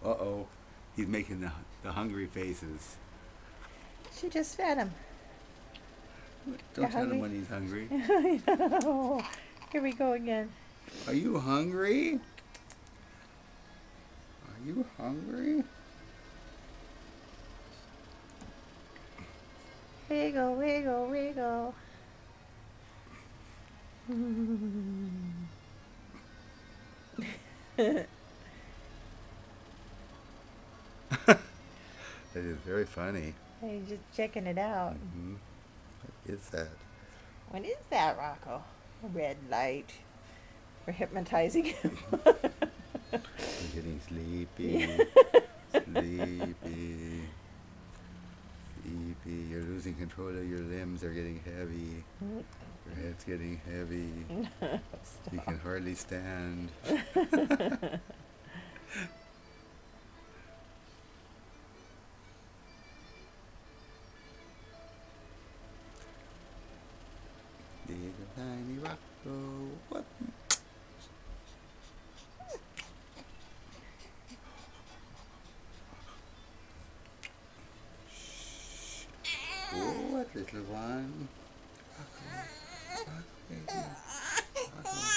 Uh-oh. He's making the hungry faces. She just fed him. Don't tell him when he's hungry. I know. Here we go again. Are you hungry? Are you hungry? Wiggle, wiggle, wiggle. That is very funny. He's just checking it out. What is that? What is that, Rocco? A red light. We're hypnotizing him. You're getting sleepy. Sleepy. Sleepy. You're losing control of your limbs. They're getting heavy. Your head's getting heavy. You can hardly stand. Little tiny Rocco. What? What, little one? Rocco. Rocco, baby. Rocco.